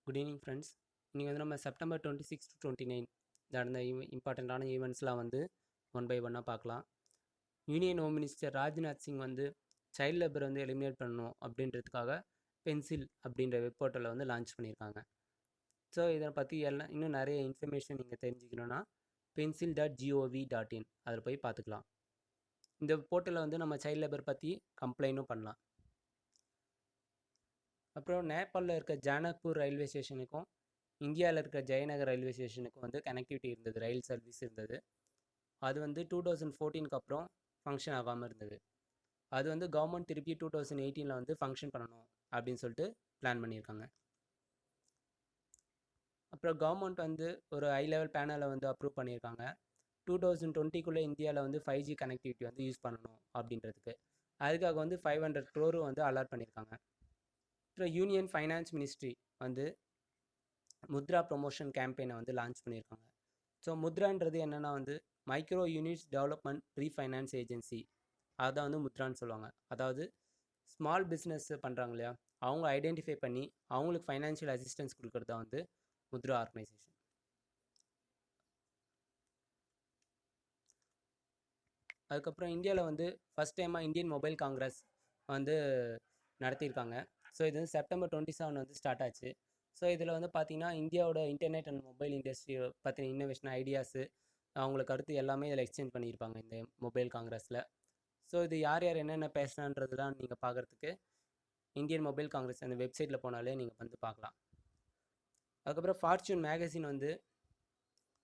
Good evening friends. இன்றைக்கி வந்து நம்ம செப்டம்பர் 26 to 29 நடந்த இம்பார்ட்டண்ட்டான ஈவெண்ட்ஸ்லாம் வந்து ஒன் பை ஒன்னாக பார்க்கலாம். Union home minister Rajnath Singh வந்து சைல்ட் லேபர் வந்து எலிமினேட் பண்ணணும் அப்படின்றதுக்காக பென்சில் அப்படின்ற வெப் போர்ட்டலை வந்து லான்ச் பண்ணியிருக்காங்க. ஸோ இதை பற்றி எல்லாம் இன்னும் நிறைய இன்ஃபர்மேஷன் நீங்கள் தெரிஞ்சுக்கணுன்னா pencil.gov.in அதில் போய் பார்த்துக்கலாம். இந்த போர்ட்டலில் வந்து நம்ம சைல்ட் லேபர் பற்றி கம்ப்ளைண்ட்டும் பண்ணலாம். அப்புறம் நேபாளில் இருக்க ஜானக்பூர் ரயில்வே ஸ்டேஷனுக்கும் இந்தியாவில் இருக்க ஜெயநகர் ரயில்வே ஸ்டேஷனுக்கும் வந்து கனெக்டிவிட்டி இருந்தது, ரயில் சர்வீஸ் இருந்தது. அது வந்து 2014க்கு அப்புறம் ஃபங்க்ஷன் ஆகாமல் இருந்தது. அது வந்து கவர்மெண்ட் திருப்பி 2018 வந்து ஃபங்க்ஷன் பண்ணணும் அப்படின்னு சொல்லிட்டு பிளான் பண்ணியிருக்காங்க. அப்புறம் கவர்மெண்ட் வந்து ஒரு ஹை லெவல் பேனலை வந்து அப்ரூவ் பண்ணியிருக்காங்க. 2020க்குள்ளே இந்தியாவில் வந்து 5G கனெக்டிவிட்டி வந்து யூஸ் பண்ணணும் அப்படின்றதுக்கு. அதுக்காக வந்து 500 crore வந்து அலாட் பண்ணியிருக்காங்க. அப்புறம் யூனியன் ஃபைனான்ஸ் மினிஸ்ட்ரி வந்து முத்ரா ப்ரொமோஷன் கேம்பெயினை வந்து லான்ச் பண்ணியிருக்காங்க. ஸோ முத்ரான்றது என்னென்னா வந்து micro units development refinance agency, அதுதான் வந்து முத்ரான்னு சொல்லுவாங்க. அதாவது ஸ்மால் பிஸ்னஸ் பண்ணுறாங்க இல்லையா, அவங்க ஐடென்டிஃபை பண்ணி அவங்களுக்கு ஃபைனான்ஷியல் அசிஸ்டன்ஸ் கொடுக்குறது தான் வந்து முத்ரா ஆர்கனைசேஷன். அதுக்கப்புறம் இந்தியாவில் வந்து ஃபஸ்ட் டைமாக இந்தியன் மொபைல் காங்கிரஸ் வந்து நடத்தியிருக்காங்க. ஸோ இது வந்து செப்டம்பர் 27 வந்து ஸ்டார்ட் ஆச்சு. ஸோ இதில் வந்து பார்த்திங்கன்னா இந்தியாவோட இன்டர்நெட் அண்ட் மொபைல் இண்டஸ்ட்ரி பற்றின இன்னோவேஷன் ஐடியாஸு, அவங்களுக்கு அடுத்து எல்லாமே இதில் எக்ஸ்சேஞ்ச் பண்ணியிருப்பாங்க இந்த மொபைல் காங்கிரஸில். ஸோ இது யார் யார் என்னென்ன பேசுனான்றதுலாம் நீங்கள் பார்க்குறதுக்கு இந்தியன் மொபைல் காங்கிரஸ் அந்த வெப்சைட்டில் போனாலே நீங்கள் வந்து பார்க்கலாம். அதுக்கப்புறம் ஃபார்ச்சூன் மேகசின் வந்து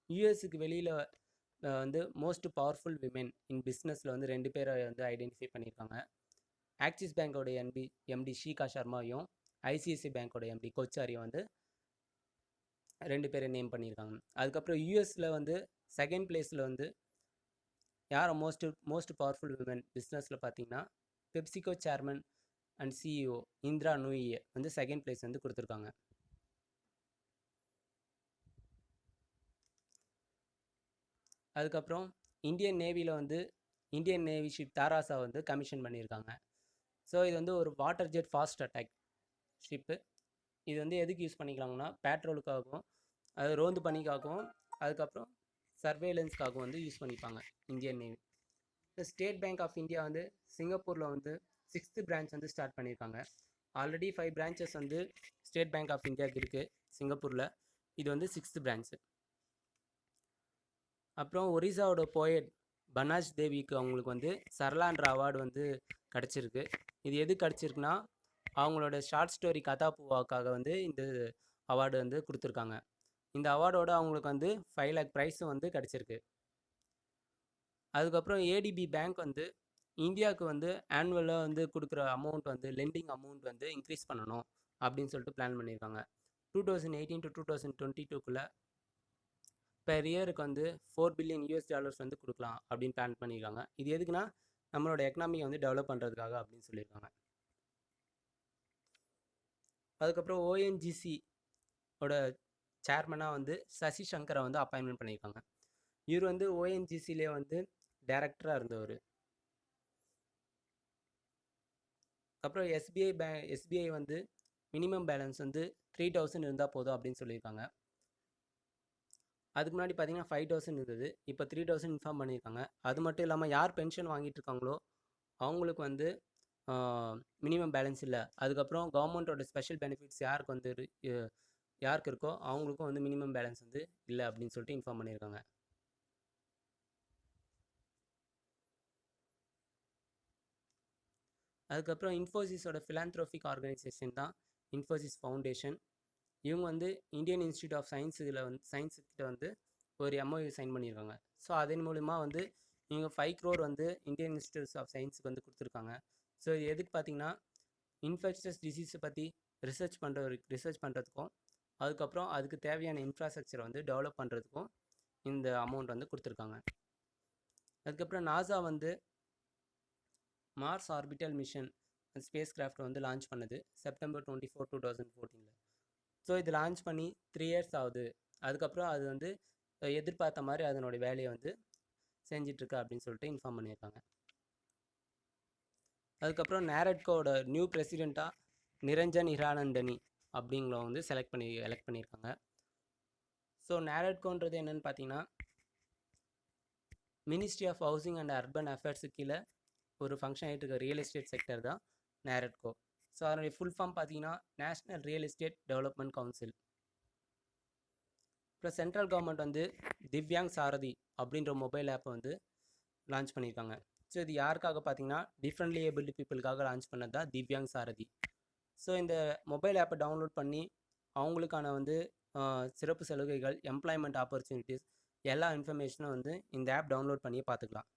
யூஎஸ்க்கு வெளியில் வந்து மோஸ்ட் பவர்ஃபுல் விமென் இன் பிஸ்னஸில் வந்து 2 பேரை வந்து ஐடென்டிஃபை பண்ணியிருக்காங்க. ஆக்சிஸ் பேங்கோட எம்டி ஷீகா சர்மாவையும் ஐசிஐசிஐ பேங்கோட எம்டி கொச்சாரியும் வந்து 2 பேரை நேம் பண்ணியிருக்காங்க. அதுக்கப்புறம் யூஎஸில் வந்து செகண்ட் பிளேஸில் வந்து யார் மோஸ்ட் பவர்ஃபுல் விமன் பிஸ்னஸில் பார்த்தீங்கன்னா PepsiCo chairman and CEO Indra நூயியை வந்து செகண்ட் பிளேஸ் வந்து கொடுத்துருக்காங்க. அதுக்கப்புறம் இந்தியன் நேவியில் வந்து இந்தியன் நேவி ஷிப் தாராசா வந்து கமிஷன் பண்ணியிருக்காங்க. ஸோ இது வந்து ஒரு water jet fast attack ship. இது வந்து எதுக்கு யூஸ் பண்ணிக்கலாங்கன்னா பேட்ரோலுக்காகவும், அது ரோந்து பணிக்காகவும், அதுக்கப்புறம் சர்வேலன்ஸ்க்காகவும் வந்து யூஸ் பண்ணிப்பாங்க இந்தியன் நேவி. இந்த ஸ்டேட் பேங்க் ஆஃப் இந்தியா வந்து சிங்கப்பூரில் வந்து 6th பிரான்ச் வந்து ஸ்டார்ட் பண்ணியிருக்காங்க. ஆல்ரெடி 5 பிரான்ச்சஸ் வந்து ஸ்டேட் பேங்க் ஆஃப் இந்தியாவுக்கு இருக்குது சிங்கப்பூரில். இது வந்து 6th பிரான்ச்சு. அப்புறம் ஒரிசாவோட போயட் பனாஜ் தேவிக்கு அவங்களுக்கு வந்து சரளான்ற அவார்டு வந்து கிடச்சிருக்கு. இது எது கிடச்சிருக்குன்னா அவங்களோட ஷார்ட் ஸ்டோரி கதாபூவாக்காக வந்து இந்த அவார்டு வந்து கொடுத்துருக்காங்க. இந்த அவார்டோட அவங்களுக்கு வந்து 5 lakh ப்ரைஸும் வந்து கிடச்சிருக்கு. அதுக்கப்புறம் ஏடிபி பேங்க் வந்து இந்தியாவுக்கு வந்து ஆனுவலாக வந்து கொடுக்குற அமௌண்ட் வந்து லெண்டிங் அமௌண்ட் வந்து இன்க்ரீஸ் பண்ணணும் அப்படின்னு சொல்லிட்டு பிளான் பண்ணியிருக்காங்க. 2018 to 2022க்குள்ளே பெர் இயருக்கு வந்து $4 billion வந்து கொடுக்கலாம் அப்படின்னு பிளான் பண்ணியிருக்காங்க. இது எதுக்குன்னா நம்மளோட எக்கனாமியை வந்து டெவலப் பண்ணுறதுக்காக அப்படின்னு சொல்லியிருக்காங்க. அதுக்கப்புறம் ஓஎன்ஜிசியோட சேர்மனாக வந்து சசி சங்கரை வந்து அப்பாயின்மெண்ட் பண்ணியிருக்காங்க. இவர் வந்து ஓஎன்ஜிசிலே வந்து டைரக்டராக இருந்தவர். அப்புறம் எஸ்பிஐ வந்து மினிமம் பேலன்ஸ் வந்து 3000 இருந்தால் போதும் அப்படின்னு சொல்லியிருக்காங்க. அதுக்கு முன்னாடி பார்த்தீங்கன்னா 5000 இருந்தது, இப்போ 3000 இன்ஃபார்ம் பண்ணியிருக்காங்க. அது மட்டும் இல்லாமல் யார் பென்ஷன் வாங்கிட்டு இருக்காங்களோ அவங்களுக்கு வந்து மினிமம் பேலன்ஸ் இல்லை. அதுக்கப்புறம் கவர்மெண்ட்டோட ஸ்பெஷல் பெனிஃபிட்ஸ் யாருக்கு வந்து யாருக்கு இருக்கோ அவங்களுக்கும் வந்து மினிமம் பேலன்ஸ் வந்து இல்லை அப்படின்னு சொல்லிட்டு இன்ஃபார்ம் பண்ணியிருக்காங்க. அதுக்கப்புறம் இன்ஃபோசிஸோட ஃபிலாந்த்ரோபிக் ஆர்கனைசேஷன் தான் இன்ஃபோசிஸ் ஃபவுண்டேஷன். இவங்க வந்து இந்தியன் இன்ஸ்டியூட் ஆஃப் சயின்ஸுக்கிட்ட வந்து ஒரு எம்ஓயு சைன் பண்ணியிருக்காங்க. ஸோ அதன் மூலிமா வந்து இவங்க 5 crore வந்து இந்தியன் இன்ஸ்டியூட்ஸ் ஆஃப் சயின்ஸுக்கு வந்து கொடுத்துருக்காங்க. ஸோ எதுக்கு பார்த்தீங்கன்னா இன்ஃபெக்ஷஸ் டிசீஸை பற்றி ரிசர்ச் பண்ணுறதுக்கும் அதுக்கப்புறம் அதுக்கு தேவையான இன்ஃப்ராஸ்ட்ரக்சரை வந்து டெவலப் பண்ணுறதுக்கும் இந்த அமௌண்ட் வந்து கொடுத்துருக்காங்க. அதுக்கப்புறம் நாசா வந்து Mars orbital mission spacecraft வந்து லான்ச் பண்ணது செப்டம்பர் 24, 2014. ஸோ இது லான்ச் பண்ணி 3 years ஆகுது. அதுக்கப்புறம் அது வந்து எதிர்பார்த்த மாதிரி அதனுடைய வேலையை வந்து செஞ்சிட்ருக்கு அப்படின்னு சொல்லிட்டு இன்ஃபார்ம் பண்ணியிருக்காங்க. அதுக்கப்புறம் நேரட்கோட நியூ பிரசிடெண்ட்டாக நிரஞ்சன் ஹிரானந்தனி அப்படிங்கள வந்து எலெக்ட் பண்ணியிருக்காங்க. ஸோ நேரட்கோன்றது என்னென்னு பார்த்தீங்கன்னா, ministry of housing and urban அஃபேர்ஸுக்கு கீழே ஒரு ஃபங்க்ஷன் ஆகிட்டு இருக்க ரியல் எஸ்டேட் செக்டர் தான் நேரட்கோ. ஸோ அதனுடைய ஃபுல் ஃபார்ம் பார்த்தீங்கன்னா national real estate development council. அப்புறம் சென்ட்ரல் கவர்மெண்ட் வந்து திவ்யாங் சாரதி அப்படின்ற மொபைல் ஆப்பை வந்து லான்ச் பண்ணியிருக்காங்க. ஸோ இது யாருக்காக பார்த்தீங்கன்னா டிஃப்ரெண்ட்லி ஏபிள்டு பீப்புளுக்காக லான்ச் பண்ணது தான் திவ்யாங் சாரதி. ஸோ இந்த மொபைல் ஆப்பை டவுன்லோட் பண்ணி அவங்களுக்கான வந்து சிறப்பு சலுகைகள், எம்ப்ளாய்மெண்ட் ஆப்பர்ச்சுனிட்டிஸ் எல்லா இன்ஃபர்மேஷனும் வந்து இந்த ஆப் டவுன்லோட் பண்ணி பார்த்துக்கலாம்.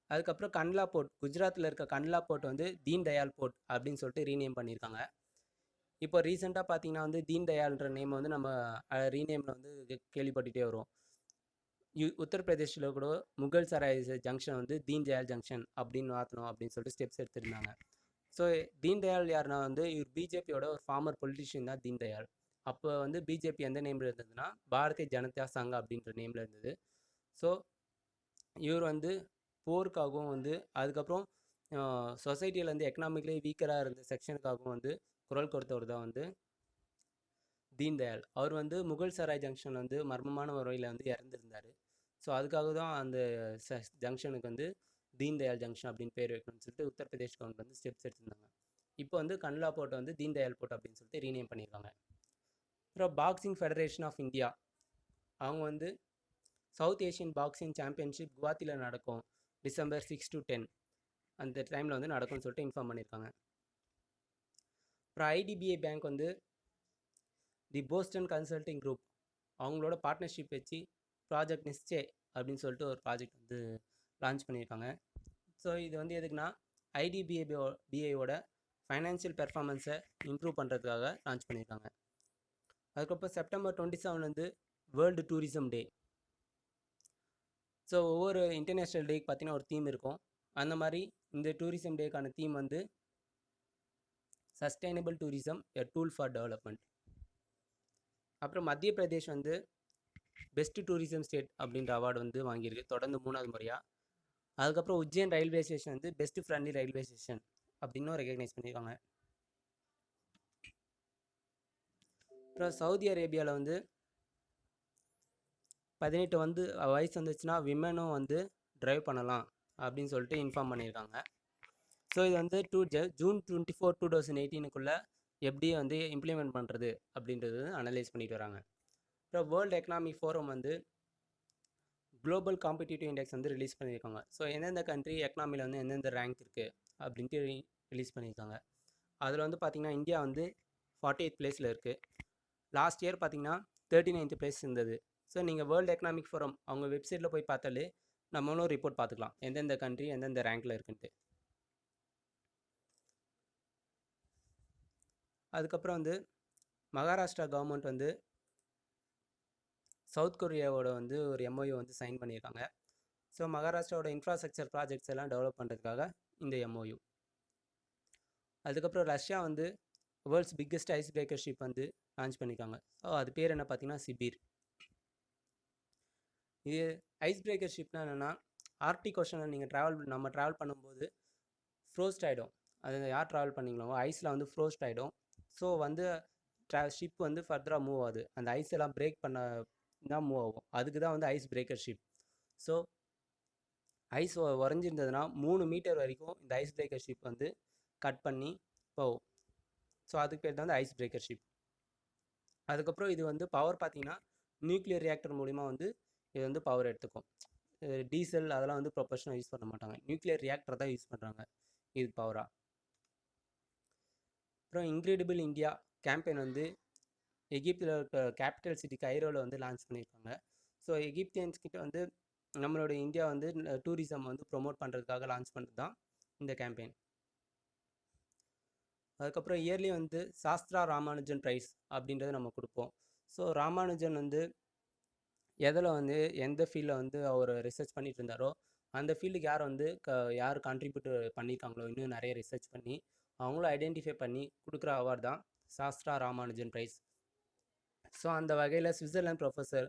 அதுக்கப்புறம் கண்ட்லா போர்ட், குஜராத்தில் இருக்க கண்ட்லா போர்ட் வந்து தீன் தயாள் போர்ட் அப்படின்னு சொல்லிட்டு ரீநேம் பண்ணியிருக்காங்க. இப்போ ரீசெண்டாக பார்த்தீங்கன்னா வந்து தீன் தயாள்ன்ற நேம் வந்து நம்ம ரீநேமில் வந்து கேள்விப்பட்டுகிட்டே வரும். உத்தரப்பிரதேஷில் கூட முகல் சராய் ஜங்ஷன் வந்து தீன் தயாள் ஜங்ஷன் அப்படின்னு மாற்றணும் அப்படின்னு சொல்லிட்டு ஸ்டெப்ஸ் எடுத்திருந்தாங்க. ஸோ தீன் தயாள் யாருன்னா வந்து இவர் பிஜேபியோட ஒரு ஃபார்மர் பொலிட்டிஷியன் தான் தீன் தயாள். அப்போ வந்து பிஜேபி எந்த நேமில் இருந்ததுன்னா பாரதிய ஜனதா சங் அப்படின்ற நேமில் இருந்தது. ஸோ இவர் வந்து போருக்காகவும் வந்து அதுக்கப்புறம் சொசைட்டியில் வந்து எக்கனாமிக்கலி வீக்கராக இருந்த செக்ஷனுக்காகவும் வந்து குரல் கொடுத்தவர் தான் வந்து தீன் தயாள். அவர் வந்து முகல் சராய் ஜங்ஷன் வந்து மர்மமான முறையில் வந்து இறந்துருந்தார். ஸோ அதுக்காக தான் அந்த ஜங்ஷனுக்கு வந்து தீன் தயாள் ஜங்ஷன் அப்படின்னு பேர் வைக்கணும்னு சொல்லிட்டு உத்தரப்பிரதேஷ் கவர்மெண்ட் வந்து ஸ்டெப்ஸ் எடுத்திருந்தாங்க. இப்போ வந்து கண்ட்லா போர்ட்டை வந்து தீன் தயாள் போர்ட் அப்படின்னு சொல்லிட்டு ரீநேம் பண்ணியிருக்காங்க. அப்புறம் பாக்ஸிங் ஃபெடரேஷன் ஆஃப் இந்தியா, அவங்க வந்து சவுத் ஏஷியன் பாக்ஸிங் சாம்பியன்ஷிப் குவாத்தியில் நடக்கும் டிசம்பர் 6 to 10 அந்த டைமில் வந்து நடக்கும்னு சொல்லிட்டு இன்ஃபார்ம் பண்ணியிருக்காங்க. அப்புறம் ஐடிபிஐ பேங்க் வந்து தி போஸ்டன் கன்சல்டிங் குரூப் அவங்களோட பார்ட்னர்ஷிப் வச்சு ப்ராஜெக்ட் நிச்சே அப்படின்னு சொல்லிட்டு ஒரு ப்ராஜெக்ட் வந்து லான்ச் பண்ணியிருக்காங்க. ஸோ இது வந்து எதுக்குன்னா ஐடிபிஐயோட ஃபைனான்ஷியல் பெர்ஃபார்மன்ஸை இம்ப்ரூவ் பண்ணுறதுக்காக லான்ச் பண்ணியிருக்காங்க. அதுக்கப்புறம் செப்டம்பர் 27 வந்து வேர்ல்டு டூரிசம் டே. ஸோ ஒவ்வொரு இன்டர்நேஷ்னல் டேக்கு பார்த்தீங்கன்னா ஒரு தீம் இருக்கும். அந்த மாதிரி இந்த டூரிசம் டேக்கான தீம் வந்து sustainable tourism a tool for development. அப்புறம் மத்திய பிரதேஷ் வந்து பெஸ்ட் டூரிசம் ஸ்டேட் அப்படின்ற அவார்டு வந்து வாங்கியிருக்கு தொடர்ந்து 3வது முறையாக. அதுக்கப்புறம் உஜ்ஜைன் ரயில்வே ஸ்டேஷன் வந்து பெஸ்ட் ஃப்ரெண்ட்லி ரயில்வே ஸ்டேஷன் அப்படின்னும் ரெகக்னைஸ் பண்ணியிருக்காங்க. அப்புறம் சவுதி அரேபியாவில் வந்து 18 வந்து வயசு வந்துச்சுன்னா விமனும் வந்து ட்ரைவ் பண்ணலாம் அப்படின்னு சொல்லிட்டு இன்ஃபார்ம் பண்ணியிருக்காங்க. ஸோ இது வந்து ஜூன் 24, 2018 எப்படி வந்து இம்ப்ளிமெண்ட் பண்ணுறது அப்படின்றது அனலைஸ் பண்ணிட்டு வராங்க. அப்புறம் வேர்ல்டு எக்கனாமிக் ஃபோரம் வந்து குளோபல் காம்படிட்டிவ் இண்டெக்ஸ் வந்து ரிலீஸ் பண்ணியிருக்காங்க. ஸோ எந்தெந்த கண்ட்ரி எக்கனாமியில் வந்து எந்தெந்த ரேங்க் இருக்குது அப்படின்ட்டு ரிலீஸ் பண்ணியிருக்காங்க. அதில் வந்து பார்த்திங்கன்னா இந்தியா வந்து 48th பிளேஸில் இருக்குது. லாஸ்ட் இயர் பார்த்திங்கன்னா 39th பிளேஸ் இருந்தது. ஸோ நீங்கள் வேர்ல்டு எக்கனாமிக் ஃபோரம் அவங்க வெப்சைட்டில் போய் பார்த்தாலே நம்மளும் ரிப்போர்ட் பார்த்துக்கலாம் எந்தெந்த கண்ட்ரி எந்தெந்த ரேங்க்கில் இருக்குன்ட்டு. அதுக்கப்புறம் வந்து மகாராஷ்டிரா கவர்மெண்ட் வந்து சவுத் கொரியாவோட வந்து ஒரு எம்ஓயு வந்து சைன் பண்ணியிருக்காங்க. ஸோ மகாராஷ்டிராவோட இன்ஃப்ராஸ்ட்ரக்சர் ப்ராஜெக்ட்ஸ் எல்லாம் டெவலப் பண்ணுறதுக்காக இந்த எம்ஓயு. அதுக்கப்புறம் ரஷ்யா வந்து world's biggest ice breaker ship வந்து லான்ச் பண்ணியிருக்காங்க. ஸோ அது பேர் என்ன பார்த்தீங்கன்னா சிபீர். இது ஐஸ் பிரேக்கர் ஷிப்னா என்னென்னா ஆர்டிக் ஓஷனில் நீங்கள் நம்ம ட்ராவல் பண்ணும்போது ஃப்ரோஸ்ட் ஆகிடும். அது யார் ட்ராவல் பண்ணிங்களோ ஐஸில் வந்து ஃப்ரோஸ்ட் ஆகிடும். ஸோ வந்து ஷிப் வந்து ஃபர்தராக மூவ் ஆகுது. அந்த ஐஸ் எல்லாம் பிரேக் பண்ண தான் மூவ் ஆகும். அதுக்கு தான் வந்து ice breaker ship. So ice உறைஞ்சிருந்ததுன்னா 3 மீட்டர் வரைக்கும் இந்த ஐஸ் பிரேக்கர் ஷிப் வந்து கட் பண்ணி போகும். ஸோ அதுக்கு பேர் தான் வந்து ஐஸ் பிரேக்கர் ஷிப். அதுக்கப்புறம் இது வந்து பவர் பார்த்தீங்கன்னா நியூக்ளியர் ரியாக்டர் மூலிமா வந்து இது வந்து பவர் எடுத்துக்கும். டீசல் அதெல்லாம் வந்து ப்ரொபஷனாக யூஸ் பண்ண மாட்டாங்க. நியூக்ளியர் ரியாக்டர் தான் யூஸ் பண்ணுறாங்க இது பவராக. அப்புறம் இன்க்ரெடிபிள் இந்தியா கேம்பெயின் வந்து எகிப்தில் இருக்க கேபிட்டல் சிட்டி கைரோவில் வந்து லான்ச் பண்ணியிருக்காங்க. ஸோ எகிப்தியன்ஸ் கிட்ட வந்து நம்மளோட இந்தியா வந்து டூரிசம் வந்து ப்ரொமோட் பண்ணுறதுக்காக லான்ச் பண்ணுறது தான் இந்த கேம்பெயின். அதுக்கப்புறம் இயர்லி வந்து சாஸ்திரா ராமானுஜன் ப்ரைஸ் அப்படின்றத நம்ம கொடுப்போம். ஸோ ராமானுஜன் வந்து எதில் வந்து எந்த ஃபீல்டில் வந்து அவர் ரிசர்ச் பண்ணிட்டு இருந்தாரோ அந்த ஃபீல்டுக்கு யார் வந்து யார் கான்ட்ரிபியூட் பண்ணியிருக்காங்களோ இன்னும் நிறைய ரிசர்ச் பண்ணி அவங்களும் ஐடென்டிஃபை பண்ணி கொடுக்குற அவார்டு தான் சாஸ்திரா ராமானுஜன் ப்ரைஸ். ஸோ அந்த வகையில் சுவிட்சர்லாந்து ப்ரொஃபஸர்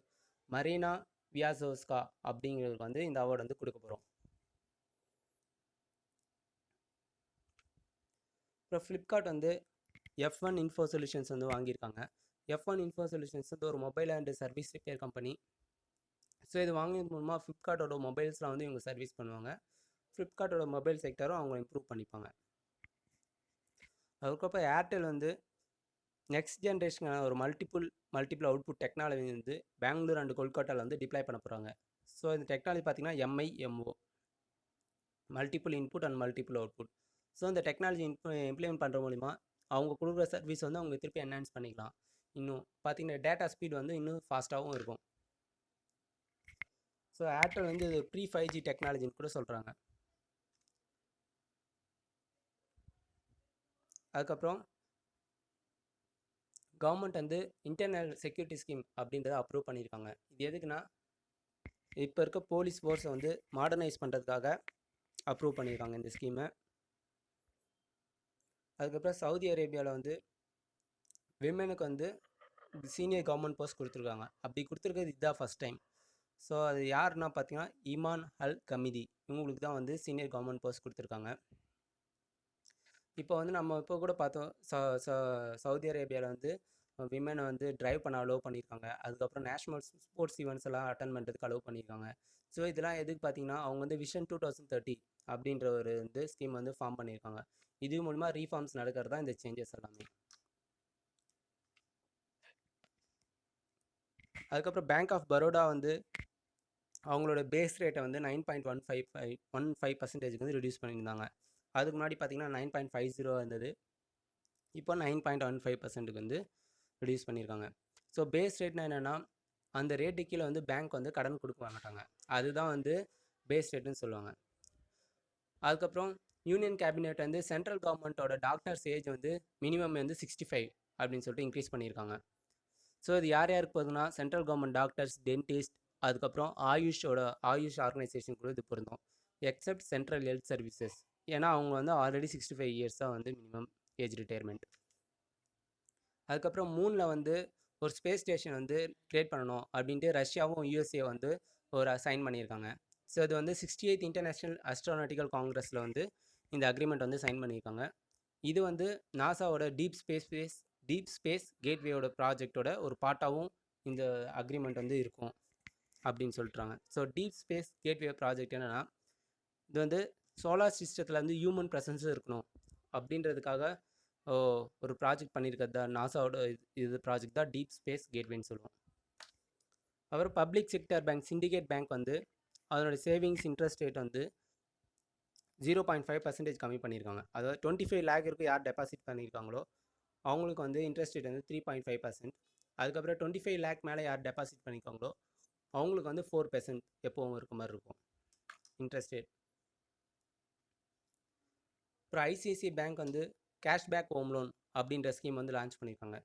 மரீனா வியாசோஸ்கா அப்படிங்கிறதுக்கு வந்து இந்த அவார்டு வந்து கொடுக்க போகிறோம். அப்புறம் ஃப்ளிப்கார்ட் வந்து F1 இன்ஃபோ சொல்யூஷன்ஸ் வந்து வாங்கியிருக்காங்க. F1 இன்ஃபோ சொல்யூஷன்ஸ் வந்து ஒரு mobile and service repair company. So இது வாங்கினது மூலமாக ஃப்ளிப்கார்ட்டோட மொபைல்ஸ்லாம் வந்து இவங்க சர்வீஸ் பண்ணுவாங்க. ஃப்ளிப்கார்ட்டோட மொபைல் செக்டரும் அவங்க இம்ப்ரூவ் பண்ணிப்பாங்க. அதுக்கப்புறம் ஏர்டெல் வந்து நெக்ஸ்ட் ஜென்ரேஷனான ஒரு மல்டிபிள் அவுட்புட் டெக்னாலஜி வந்து பெங்களூர் அண்ட் கொல்கட்டாவில் வந்து டிப்ளை பண்ண போகிறாங்க. ஸோ இந்த டெக்னாலஜி பார்த்தீங்கன்னா MIMO, multiple input and multiple output. So இந்த டெக்னாலஜி இம்ப்ளிமெண்ட் பண்ணுற மூலிமா அவங்க கொடுக்குற சர்வீஸ் வந்து அவங்க திருப்பி என்ஹான்ஸ் பண்ணிக்கலாம். இன்னும் பார்த்தீங்கன்னா டேட்டா ஸ்பீட் வந்து இன்னும் ஃபாஸ்ட்டாகவும் இருக்கும். ஸோ ஏர்டெல் வந்து இது ப்ரீ 5G டெக்னாலஜின்னு கூட சொல்கிறாங்க. அதுக்கப்புறம் கவர்மெண்ட் வந்து இன்டர்னல் செக்யூரிட்டி ஸ்கீம் அப்படின்றத அப்ரூவ் பண்ணியிருக்காங்க. இது எதுக்குன்னா இப்போ இருக்க போலீஸ் ஃபோர்ஸை வந்து மாடர்னைஸ் பண்ணுறதுக்காக அப்ரூவ் பண்ணியிருக்காங்க இந்த ஸ்கீமை. அதுக்கப்புறம் சவுதி அரேபியாவில் வந்து விமனுக்கு வந்து சீனியர் கவர்மெண்ட் போஸ்ட் கொடுத்துருக்காங்க. அப்படி கொடுத்துருக்கிறது இதுதான் ஃபஸ்ட் டைம். ஸோ அது யாருன்னா பார்த்தீங்கன்னா ஈமான் அல் கமிதி, இவங்களுக்கு தான் வந்து சீனியர் கவர்மெண்ட் போஸ்ட் கொடுத்துருக்காங்க. இப்போ வந்து நம்ம இப்போ கூட பார்த்தோம் சவுதி அரேபியாவில் வந்து விமனை வந்து டிரைவ் பண்ண அலோவ் பண்ணியிருக்காங்க. அதுக்கப்புறம் நேஷ்னல் ஸ்போர்ட்ஸ் ஈவெண்ட்ஸ் எல்லாம் அட்டன் பண்ணுறதுக்கு அலோவ் பண்ணியிருக்காங்க. ஸோ இதெல்லாம் எதுக்கு பார்த்தீங்கன்னா அவங்க வந்து விஷன் 2030 அப்படின்ற ஒரு வந்து ஸ்கீம் வந்து ஃபார்ம் பண்ணியிருக்காங்க. இது மூலிமா ரீஃபார்ம்ஸ் நடக்கிறது தான் இந்த சேஞ்சஸ் எல்லாமே. அதுக்கப்புறம் பேங்க் ஆஃப் பரோடா வந்து அவங்களோட பேஸ் ரேட்டை வந்து 9.15% வந்து ரிடியூஸ் பண்ணியிருந்தாங்க. அதுக்கு முன்னாடி பார்த்தீங்கன்னா 9.50 இருந்தது. இப்போ 9.15% வந்து ரிடியூஸ் பண்ணியிருக்காங்க. ஸோ பேஸ் ரேட்னா என்னென்னா அந்த ரேட்டு கீழே வந்து பேங்க் வந்து கடன் கொடுக்க மாட்டாங்க. அதுதான் வந்து பேஸ் ரேட்டுன்னு சொல்லுவாங்க. அதுக்கப்புறம் யூனியன் கேபினெட் வந்து சென்ட்ரல் கவர்மெண்ட்டோட டாக்டர்ஸ் ஏஜ் வந்து மினிமம் வந்து 65 அப்படின்னு சொல்லிட்டு இன்க்ரீஸ் பண்ணியிருக்காங்க. ஸோ இது யார் யாருக்கு போகுதுன்னா சென்ட்ரல் கவர்மெண்ட் டாக்டர்ஸ், டென்டிஸ்ட், அதுக்கப்புறம் ஆயுஷ் ஆர்கனைசேஷன் கூட இது பொருந்தும். எக்ஸப்ட் சென்ட்ரல் ஹெல்த் சர்வீசஸ், ஏன்னா அவங்க வந்து ஆல்ரெடி 65 இயர்ஸ் தான் வந்து மினிமம் ஏஜ் ரிட்டையர்மெண்ட். அதுக்கப்புறம் மூணில் வந்து ஒரு ஸ்பேஸ் ஸ்டேஷன் வந்து கிரியேட் பண்ணணும் அப்படின்ட்டு ரஷ்யாவும் USA வந்து ஒரு சைன் பண்ணியிருக்காங்க. ஸோ இது வந்து 68th இன்டர்நேஷ்னல் அஸ்ட்ரானாட்டிக்கல் காங்கிரஸில் வந்து இந்த அக்ரிமெண்ட் வந்து சைன் பண்ணியிருக்காங்க. இது வந்து நாசாவோட டீப் ஸ்பேஸ் கேட்வேயோட ப்ராஜெக்டோட ஒரு பார்ட்டாகவும் இந்த அக்ரிமெண்ட் வந்து இருக்கும் அப்படின்னு சொல்லிட்டுறாங்க. So deep space gateway project என்னென்னா இது வந்து சோலார் சிஸ்டத்தில் வந்து ஹியூமன் ப்ரெசன்ஸும் இருக்கணும் அப்படின்றதுக்காக ஒரு ப்ராஜெக்ட் பண்ணியிருக்கிறது தான் நாசாவோட இது ப்ராஜெக்ட் தான் டீப் ஸ்பேஸ் கேட்வேன்னு சொல்லுவோம். அப்புறம் public sector bank syndicate bank வந்து அதனோட சேவிங்ஸ் இன்ட்ரெஸ்ட் ரேட் வந்து 0.5% கம்மி பண்ணியிருக்காங்க. அதாவது 25 lakh இருக்கும் யார் டெபாசிட் பண்ணியிருக்காங்களோ அவங்களுக்கு வந்து இன்ட்ரெஸ்ட் ரேட் வந்து 3.5%. அதுக்கப்புறம் 25 lakh மேலே யார் டெபாசிட் பண்ணியிருக்காங்களோ அவங்களுக்கு வந்து 4% எப்போவும் இருக்க மாதிரி இருக்கும் இன்ட்ரெஸ்ட் ரேட். அப்புறம் ICICI பேங்க் வந்து கேஷ்பேக் ஹோம் லோன் அப்படின்ற ஸ்கீம் வந்து லான்ச் பண்ணியிருக்காங்க.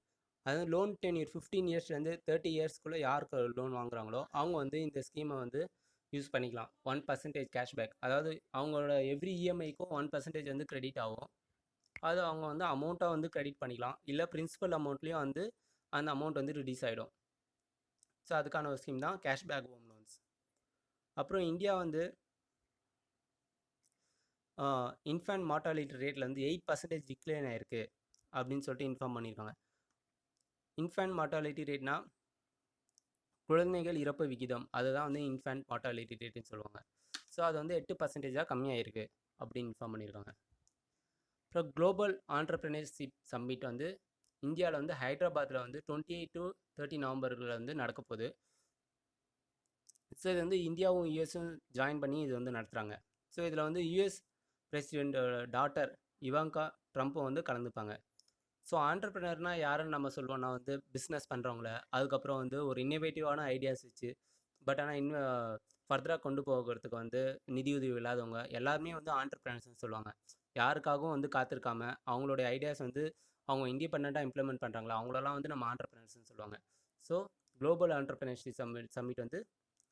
அதாவது லோன் டென்யூர் 15 இயர்ஸ்லேருந்து 30 இயர்ஸ்க்குள்ளே யாருக்கு லோன் வாங்குறாங்களோ அவங்க வந்து இந்த ஸ்கீமை வந்து யூஸ் பண்ணிக்கலாம். 1% கேஷ்பேக், அதாவது அவங்களோட எவ்ரி EMIக்கும் 1% வந்து கிரெடிட் ஆகும். அது அவங்க வந்து அமௌண்ட்டாக வந்து கிரெடிட் பண்ணிக்கலாம், இல்லை பிரின்சிபல் அமௌண்ட்லேயும் வந்து அந்த அமௌண்ட் வந்து ரிடியூஸ் ஆகிடும். ஸோ அதுக்கான ஒரு ஸ்கீம் தான் கேஷ்பேக் ஹோம் லோன்ஸ். அப்புறம் இந்தியா வந்து இன்ஃபேண்ட் மார்ட்டாலிட்டி ரேட்டில் வந்து 8% டிக்ளைன் ஆயிருக்கு அப்படின்னு சொல்லிட்டு இன்ஃபார்ம் பண்ணியிருக்காங்க. இன்ஃபேண்ட் மார்ட்டாலிட்டி ரேட்னா குழந்தைகள் இறப்பு விகிதம், அதுதான் வந்து இன்ஃபேண்ட் மார்ட்டாலிட்டி ரேட்டுன்னு சொல்லுவாங்க. ஸோ அது வந்து 8% கம்மியாயிருக்கு அப்படின்னு இன்ஃபார்ம் பண்ணியிருக்காங்க. அப்புறம் குளோபல் ஆண்டர்பிரினர்ஷிப் சம்மிட் வந்து இந்தியாவில் வந்து ஹைதராபாத்தில் வந்து 28 to 30 நவம்பரில் வந்து நடக்க போகுது. ஸோ இது வந்து இந்தியாவும் யூஎஸும் ஜாயின் பண்ணி இது வந்து நடத்துகிறாங்க. ஸோ இதில் வந்து யூஎஸ் பிரசிடென்ட்டோட டாட்டர் இவாங்கா ட்ரம்ப்பும் வந்து கலந்துப்பாங்க. ஸோ ஆண்டர்பிரினர்னால் யாருன்னு நம்ம சொல்லுவோம்னா வந்து பிஸ்னஸ் பண்ணுறவங்கள, அதுக்கப்புறம் வந்து ஒரு இன்னோவேட்டிவான ஐடியாஸ் வச்சு பட் ஆனால் இன்னும் ஃபர்தராக கொண்டு போகிறதுக்கு வந்து நிதியுதவி இல்லாதவங்க எல்லாருமே வந்து ஆண்டர்பிரினர்ஸ்னு சொல்லுவாங்க. யாருக்காகவும் வந்து காத்திருக்காம அவங்களுடைய ஐடியாஸ் வந்து அவங்க இண்டிபெண்ட்டாக இம்ப்ளிமெண்ட் பண்ணுறாங்களா அவங்களெல்லாம் வந்து நம்ம ஆண்டர்பிரினர்ஸ்னு சொல்லுவாங்க. ஸோ குளோபல் ஆண்டர்பிரினர்ஷிப் சம்மிட் வந்து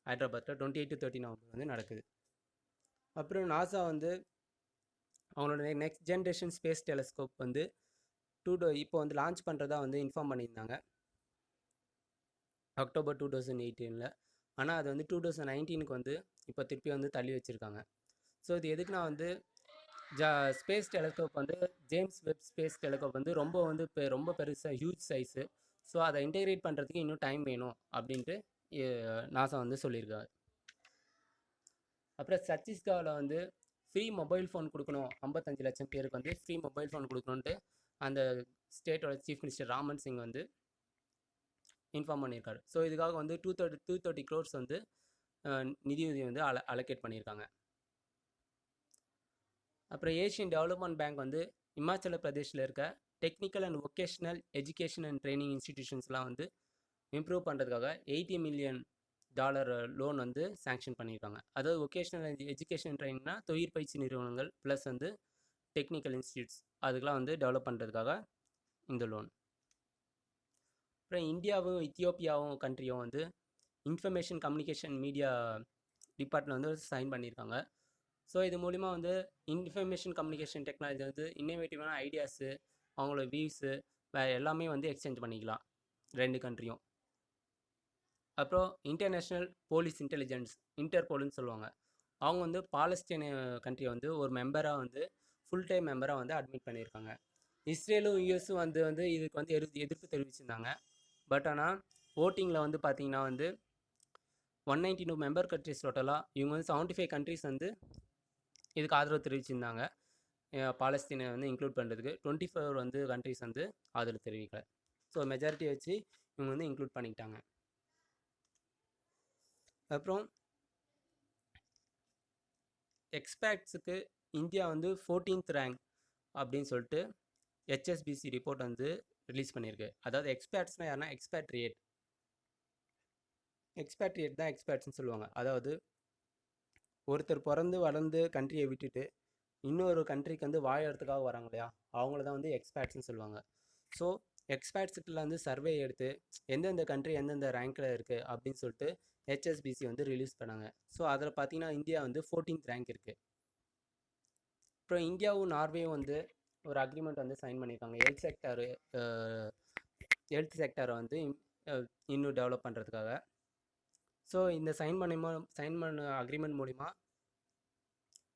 ஹைதராபாத்தில் 28 to 30 நவம்பர் வந்து நடக்குது. அப்புறம் நாசா வந்து அவங்களோட நெக்ஸ்ட் ஜென்ரேஷன் ஸ்பேஸ் டெலஸ்கோப் வந்து இப்போ வந்து லான்ச் பண்ணுறதா வந்து இன்ஃபார்ம் பண்ணியிருந்தாங்க அக்டோபர் 2018. ஆனால் அது வந்து 2019க்கு வந்து இப்போ திருப்பி வந்து தள்ளி வச்சுருக்காங்க. ஸோ இது எதுக்குன்னா வந்து ஸ்பேஸ் டெலஸ்கோப் வந்து ஜேம்ஸ் வெப் ஸ்பேஸ் டெலஸ்கோப் வந்து ரொம்ப பெருசாக ஹியூஜ் சைஸு. ஸோ அதை இன்டெகிரேட் பண்ணுறதுக்கு இன்னும் டைம் வேணும் அப்படின்ட்டு நாசா வந்து சொல்லியிருக்காங்க. அப்புறம் சத்தீஸ்கரில் வந்து ஃப்ரீ மொபைல் ஃபோன் கொடுக்கணும், 55 லட்சம் பேருக்கு வந்து ஃப்ரீ மொபைல் ஃபோன் கொடுக்கணுன்ட்டு அந்த ஸ்டேட்டோட சீஃப் மினிஸ்டர் ராமன் சிங் வந்து இன்ஃபார்ம் பண்ணியிருக்காரு. ஸோ இதுக்காக வந்து 230 crores வந்து நிதியுதவி வந்து அலோகேட் பண்ணியிருக்காங்க. அப்புறம் ஏஷியன் டெவலப்மெண்ட் பேங்க் வந்து இமாச்சல பிரதேஷில் இருக்க technical and vocational education and training இன்ஸ்டிடியூஷன்ஸ்லாம் வந்து இம்ப்ரூவ் பண்ணுறதுக்காக $80 million லோன் வந்து சேங்ஷன் பண்ணியிருக்காங்க. அதாவது வொகேஷ்னல் எஜுகேஷன் ட்ரைனிங்னா தொழில் பயிற்சி நிறுவனங்கள் ப்ளஸ் வந்து டெக்னிக்கல் இன்ஸ்டியூட்ஸ் அதுக்கெலாம் வந்து டெவலப் பண்ணுறதுக்காக இந்த லோன். அப்புறம் இந்தியாவும் இத்தியோப்பியாவும் கண்ட்ரியும் வந்து இன்ஃபர்மேஷன் கம்யூனிகேஷன் மீடியா டிபார்ட்மெண்ட் வந்து சைன் பண்ணியிருக்காங்க. ஸோ இது மூலிமா வந்து இன்ஃபர்மேஷன் கம்யூனிகேஷன் டெக்னாலஜி வந்து இன்னோவேட்டிவான ஐடியாஸு, அவங்களோட வியூஸு எல்லாமே வந்து எக்ஸ்சேஞ்ச் பண்ணிக்கலாம் ரெண்டு கண்ட்ரியும். அப்புறம் இன்டர்நேஷ்னல் போலீஸ் இன்டெலிஜென்ஸ், இன்டர்போல்னு சொல்லுவாங்க. அவங்க வந்து பாலஸ்தீன கண்ட்ரியை வந்து ஒரு மெம்பராக வந்து ஃபுல் டைம் மெம்பராக வந்து அட்மிட் பண்ணியிருக்காங்க. இஸ்ரேலும் யூஎஸும் வந்து இதுக்கு வந்து எதிர்ப்பு தெரிவிச்சிருந்தாங்க. பட் ஆனால் ஓட்டிங்கில் வந்து பார்த்தீங்கன்னா வந்து 192 மெம்பர் கண்ட்ரிஸ் டோட்டலாக இவங்க வந்து 75 கண்ட்ரிஸ் வந்து இதுக்கு ஆதரவு தெரிவிச்சிருந்தாங்க. பாலஸ்தீனை வந்து இன்க்ளூட் பண்ணுறதுக்கு 24 வந்து கண்ட்ரிஸ் வந்து ஆதரவு தெரிவிக்கல. ஸோ மெஜாரிட்டி வச்சு இவங்க வந்து இன்க்ளூட் பண்ணிக்கிட்டாங்க. அப்புறம் எக்ஸ்பேக்ட்ஸுக்கு இந்தியா வந்து 14th ரேங்க் அப்படின்னு சொல்லிட்டு ஹெச்எஸ்பிசி ரிப்போர்ட் வந்து ரிலீஸ் பண்ணியிருக்கு. அதாவது எக்ஸ்பேட்ஸ்னால் யாருன்னா எக்ஸ்பேட்ரியேட் தான் எக்ஸ்பேட்ஸ்னு சொல்லுவாங்க. அதாவது ஒருத்தர் பிறந்து வளர்ந்து கண்ட்ரியை விட்டுட்டு இன்னொரு கண்ட்ரிக்கு வந்து வாழறதுக்காக வராங்க இல்லையா, அவங்கள தான் வந்து எக்ஸ்பேட்ஸ்னு சொல்லுவாங்க. ஸோ எக்ஸ்பேட்ஸுக்குள்ள வந்து சர்வே எடுத்து எந்தெந்த கண்ட்ரி எந்தெந்த ரேங்க்கில் இருக்குது அப்படின்னு சொல்லிட்டு ஹெச்எஸ்பிசி வந்து ரிலீஸ் பண்ணாங்க. ஸோ அதில் பார்த்தீங்கன்னா இந்தியா வந்து 14th ரேங்க் இருக்குது. அப்புறம் இந்தியாவும் நார்வேயும் வந்து ஒரு அக்ரிமெண்ட் வந்து சைன் பண்ணியிருக்காங்க ஹெல்த் செக்டரை வந்து இன்னும் டெவலப் பண்ணுறதுக்காக. ஸோ இந்த சைன் பண்ண அக்ரிமெண்ட் மூலிமா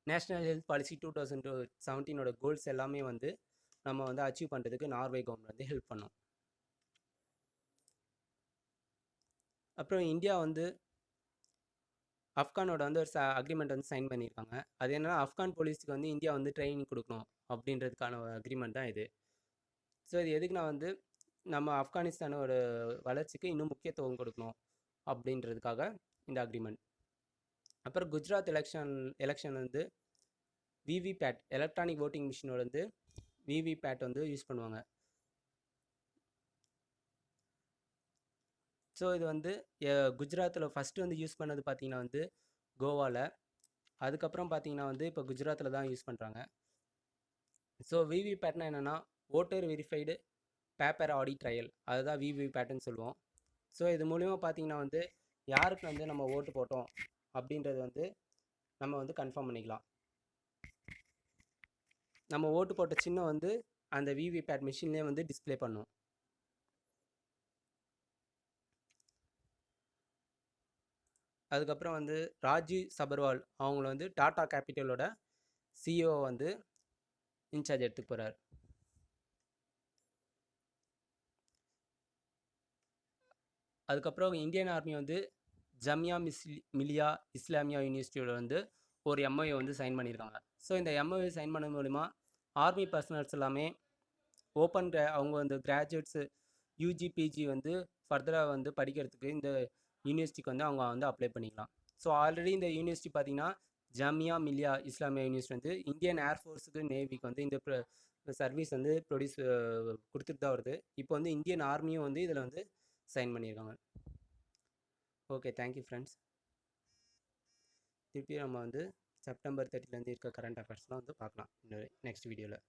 நேஷ்னல் ஹெல்த் பாலிசி 2017 கோல்ஸ் எல்லாமே வந்து நம்ம வந்து அச்சீவ் பண்ணுறதுக்கு நார்வே கவர்மெண்ட் வந்து ஹெல்ப் பண்ணோம். அப்புறம் இந்தியா வந்து ஆப்கானோட வந்து ஒரு அக்ரிமெண்ட் வந்து சைன் பண்ணியிருக்காங்க. அது என்னன்னா ஆப்கான் போலீஸுக்கு வந்து இந்தியா வந்து ட்ரைனிங் கொடுக்கணும் அப்படின்றதுக்கான அக்ரிமெண்ட் தான் இது. ஸோ இது எதுக்குன்னா வந்து நம்ம ஆப்கானிஸ்தானோட வளர்ச்சிக்கு இன்னும் முக்கியத்துவம் கொடுக்கணும் அப்படின்றதுக்காக இந்த அக்ரிமெண்ட். அப்புறம் குஜராத் எலெக்ஷன் வந்து விவிபேட் எலக்ட்ரானிக் ஓட்டிங் மிஷினோட வந்து விவிபேட் வந்து யூஸ் பண்ணுவாங்க. ஸோ இது வந்து குஜராத்தில் ஃபஸ்ட்டு வந்து யூஸ் பண்ணது பார்த்திங்கன்னா வந்து கோவாவில், அதுக்கப்புறம் பார்த்திங்கன்னா வந்து இப்போ குஜராத்தில் தான் யூஸ் பண்ணுறாங்க. ஸோ விவிபேட்னா என்னென்னா voter verified paper audit trail, அதுதான் விவிபேட்டுன்னு சொல்லுவோம். ஸோ இது மூலிமா பார்த்திங்கன்னா வந்து யாருக்கு வந்து நம்ம ஓட்டு போட்டோம் அப்படின்றது வந்து நம்ம வந்து கன்ஃபார்ம் பண்ணிக்கலாம். நம்ம ஓட்டு போட்ட சின்னம் வந்து அந்த விவிபேட் மிஷின்லேயே வந்து டிஸ்பிளே பண்ணும். அதுக்கப்புறம் வந்து ராஜீவ் சபர்வால் அவங்கள வந்து டாடா கேபிட்டலோட சிஇஓ வந்து இன்சார்ஜ் எடுத்துக்க போகிறார். அதுக்கப்புறம் இந்தியன் ஆர்மி வந்து ஜமியா மிலியா இஸ்லாமியா யூனிவர்சிட்டியோட வந்து ஒரு எம்ஓஏ வந்து சைன் பண்ணியிருக்காங்க. ஸோ இந்த எம்ஓஏ சைன் பண்ணது மூலிமா ஆர்மி பர்சனல்ஸ் எல்லாமே அவங்க வந்து கிராஜுவேட்ஸு யூஜி பிஜி வந்து ஃபர்தராக வந்து படிக்கிறதுக்கு இந்த யூனிவர்சிட்டிக்கு வந்து அவங்க வந்து அப்ளை பண்ணிக்கலாம். ஸோ ஆல்ரெடி இந்த யூனிவர்சிட்டி பார்த்திங்கன்னா ஜமியா மிலியா இஸ்லாமியா யூனிவர்சிட்டி வந்து இந்தியன் ஏர்ஃபோர்ஸுக்கு நேவிக்கு வந்து இந்த சர்வீஸ் வந்து கொடுத்துட்டு தான் வருது. இப்போ வந்து இந்தியன் ஆர்மியும் வந்து இதில் வந்து சைன் பண்ணியிருக்காங்க. Okay, thank you friends. திருப்பி நம்ம வந்து செப்டம்பர் 30 இருக்க கரண்ட் அஃபேர்ஸ்லாம் வந்து பார்க்கலாம் நெக்ஸ்ட் வீடியோவில்.